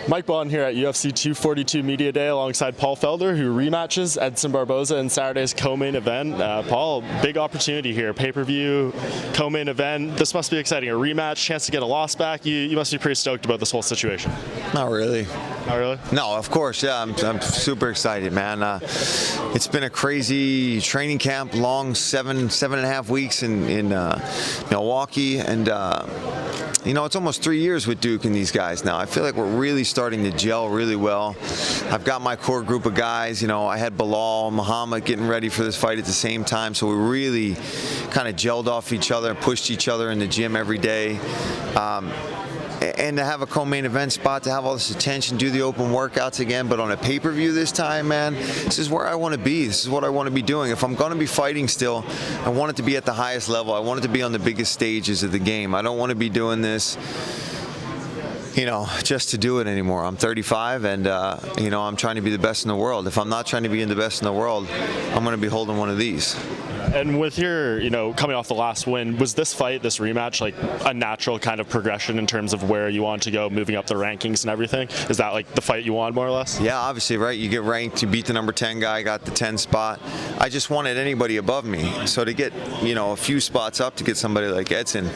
Mike Bond here at UFC 242 Media Day alongside Paul Felder, who rematches Edson Barboza in Saturday's co-main event. Paul, big opportunity here. Pay-per-view, co-main event. This must be exciting. A rematch, chance to get a loss back. You must be pretty stoked about this whole situation. Not really. Not really? No, of course, yeah. I'm super excited, man. It's been a crazy training camp, long seven and a half weeks in Milwaukee, and it's almost 3 years with Duke and these guys now. I feel like we're really starting to gel really well. I've got my core group of guys. I had Bilal, Muhammad getting ready for this fight at the same time, so we really kind of gelled off each other, pushed each other in the gym every day. And to have a co-main event spot, to have all this attention, do the open workouts again, but on a pay-per-view this time, man, this is where I want to be. This is what I want to be doing. If I'm going to be fighting still, I want it to be at the highest level. I want it to be on the biggest stages of the game. I don't want to be doing this, just to do it anymore. I'm 35, and I'm trying to be the best in the world. If I'm not trying to be the best in the world, I'm going to be holding one of these. And with your, coming off the last win, was this fight, this rematch, like a natural kind of progression in terms of where you want to go, moving up the rankings and everything? Is that like the fight you want, more or less? Yeah, obviously, right? You get ranked, you beat the number 10 guy, got the 10 spot. I just wanted anybody above me. So to get, a few spots up, to get somebody like Edson,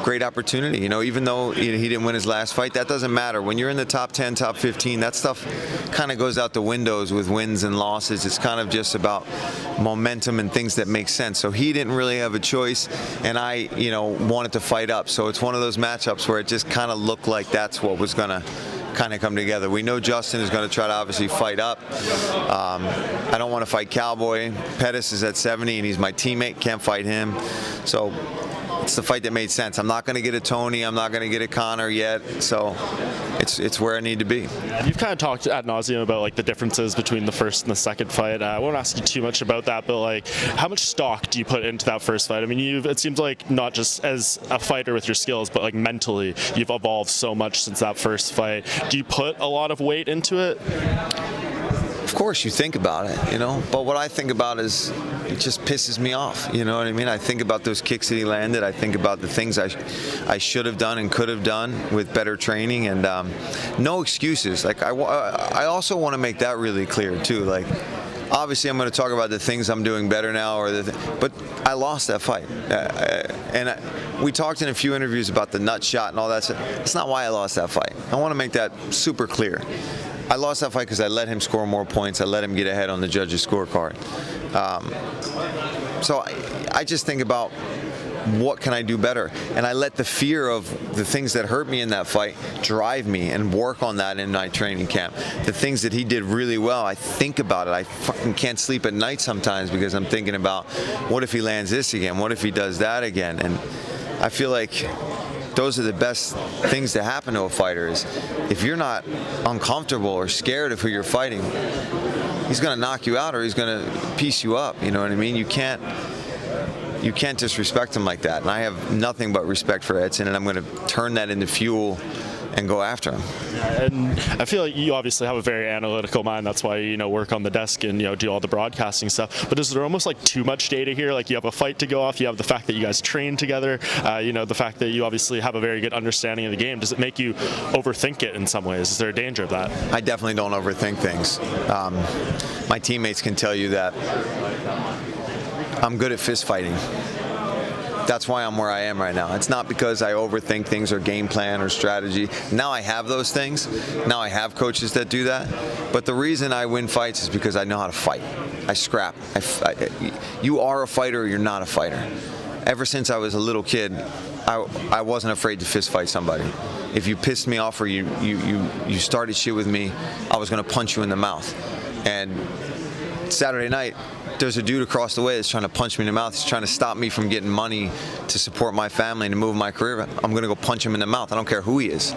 great opportunity. Even though he didn't win his last fight, that doesn't matter. When you're in the top 10, top 15, that stuff kind of goes out the windows with wins and losses. It's kind of just about momentum and things that make sense. So he didn't really have a choice, and I, wanted to fight up. So it's one of those matchups where it just kind of looked like that's what was going to kind of come together. We know Justin is going to try to obviously fight up. I don't want to fight Cowboy. Pettis is at 70, and he's my teammate. Can't fight him. So it's the fight that made sense. I'm not going to get a Tony. I'm not going to get a Connor yet. So it's where I need to be. You've kind of talked ad nauseum about like the differences between the first and the second fight. I won't ask you too much about that, but like, how much stock do you put into that first fight? I mean, it seems like not just as a fighter with your skills, but like mentally, you've evolved so much since that first fight. Do you put a lot of weight into it? Of course you think about it, but what I think about is it just pisses me off, you know what I mean? I think about those kicks that he landed. I think about the things I should have done and could have done with better training, and no excuses. Like I also want to make that really clear too. Like, obviously I'm going to talk about the things I'm doing better now, but I lost that fight. We talked in a few interviews about the nut shot and all that stuff. That's not why I lost that fight. I want to make that super clear. I lost that fight because I let him score more points. I let him get ahead on the judges' scorecard. So I just think about what can I do better, and I let the fear of the things that hurt me in that fight drive me and work on that in my training camp. The things that he did really well, I think about it. I fucking can't sleep at night sometimes because I'm thinking about, what if he lands this again? What if he does that again? And I feel like those are the best things to happen to a fighter. Is if you're not uncomfortable or scared of who you're fighting, he's going to knock you out or he's going to piece you up. You know what I mean? You can't disrespect him like that. And I have nothing but respect for Edson, and I'm going to turn that into fuel and go after him. And I feel like you obviously have a very analytical mind. That's why you work on the desk and do all the broadcasting stuff. But is there almost like too much data here? Like, you have a fight to go off. You have the fact that you guys train together. The fact that you obviously have a very good understanding of the game. Does it make you overthink it in some ways? Is there a danger of that? I definitely don't overthink things. My teammates can tell you that I'm good at fist fighting. That's why I'm where I am right now. It's not because I overthink things or game plan or strategy. Now I have those things. Now I have coaches that do that. But the reason I win fights is because I know how to fight. I scrap. You are a fighter or you're not a fighter. Ever since I was a little kid, I wasn't afraid to fist fight somebody. If you pissed me off or you started shit with me, I was going to punch you in the mouth. And Saturday night, there's a dude across the way that's trying to punch me in the mouth. He's trying to stop me from getting money to support my family and to move my career. I'm going to go punch him in the mouth. I don't care who he is.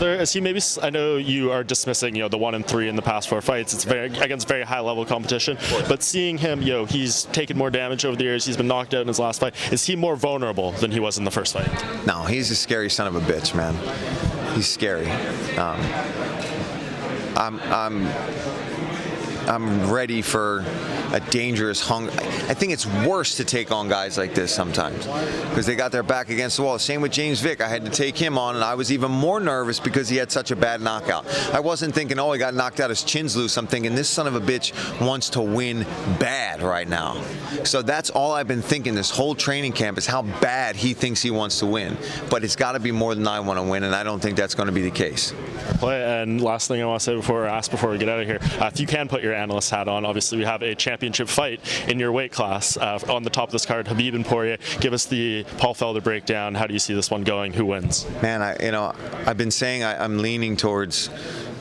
Is he maybe? I know you are dismissing, the 1-3 in the past 4 fights. It's against very high level competition. But seeing him, he's taken more damage over the years. He's been knocked out in his last fight. Is he more vulnerable than he was in the first fight? No, he's a scary son of a bitch, man. He's scary. I'm ready for a dangerous hung. I think it's worse to take on guys like this sometimes because they got their back against the wall. Same with James Vick. I had to take him on, and I was even more nervous because he had such a bad knockout. I wasn't thinking, oh, he got knocked out, his chin's loose. I'm thinking, this son of a bitch wants to win bad right now. So that's all I've been thinking this whole training camp is how bad he thinks he wants to win. But it's got to be more than I want to win, and I don't think that's going to be the case. And last thing I want to say before we get out of here, if you can put your analyst hat on, obviously we have a championship fight in your weight class on the top of this card, Khabib and Poirier. Give us the Paul Felder breakdown. How do you see this one going? Who wins? Man, I've been saying I'm leaning towards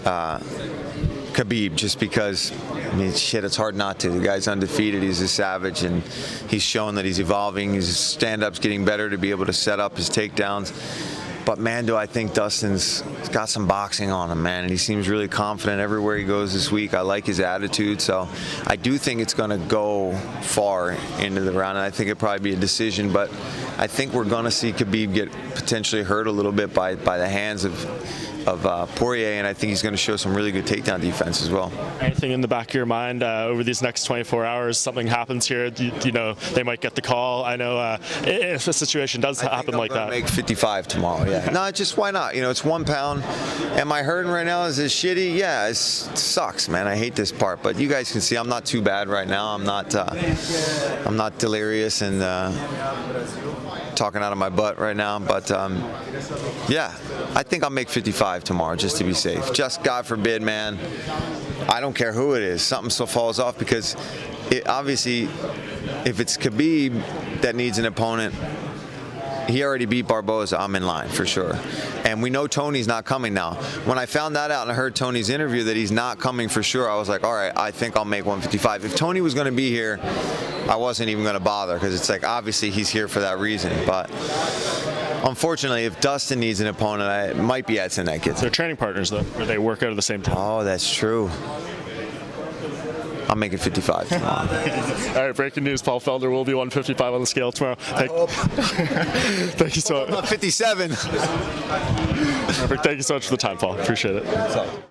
Khabib just because, I mean, shit, it's hard not to. The guy's undefeated. He's a savage, and he's shown that he's evolving. His stand-up's getting better to be able to set up his takedowns. But, man, do I think Dustin's got some boxing on him, man. And he seems really confident everywhere he goes this week. I like his attitude. So I do think it's going to go far into the round. And I think it'll probably be a decision. But I think we're going to see Khabib get potentially hurt a little bit by the hands of Poirier, and I think he's going to show some really good takedown defense as well. Anything in the back of your mind over these next 24 hours? Something happens here, you know, they might get the call. I know if a situation does happen like that. Make 55 tomorrow, yeah. No, just why not? You know, it's 1 pound. Am I hurting right now? Is it shitty? Yeah, it sucks, man. I hate this part, but you guys can see I'm not too bad right now. I'm not delirious and talking out of my butt right now, but yeah, I think I'll make 55 tomorrow just to be safe. Just God forbid, man, I don't care who it is, something still falls off, because obviously if it's Khabib that needs an opponent, he already beat Barboza, I'm in line for sure. And we know Tony's not coming now. When I found that out and I heard Tony's interview that he's not coming for sure, I was like, all right, I think I'll make 155. If Tony was going to be here, I wasn't even going to bother, because it's like, obviously he's here for that reason. But unfortunately, if Dustin needs an opponent, it might be Edson that gets it. They're training partners, though, or they work out at the same time. Oh, that's true. I'm making 55 tomorrow. All right, breaking news. Paul Felder will be 155 on the scale tomorrow. Thank you so much. 57. Perfect. Thank you so much for the time, Paul. Appreciate it.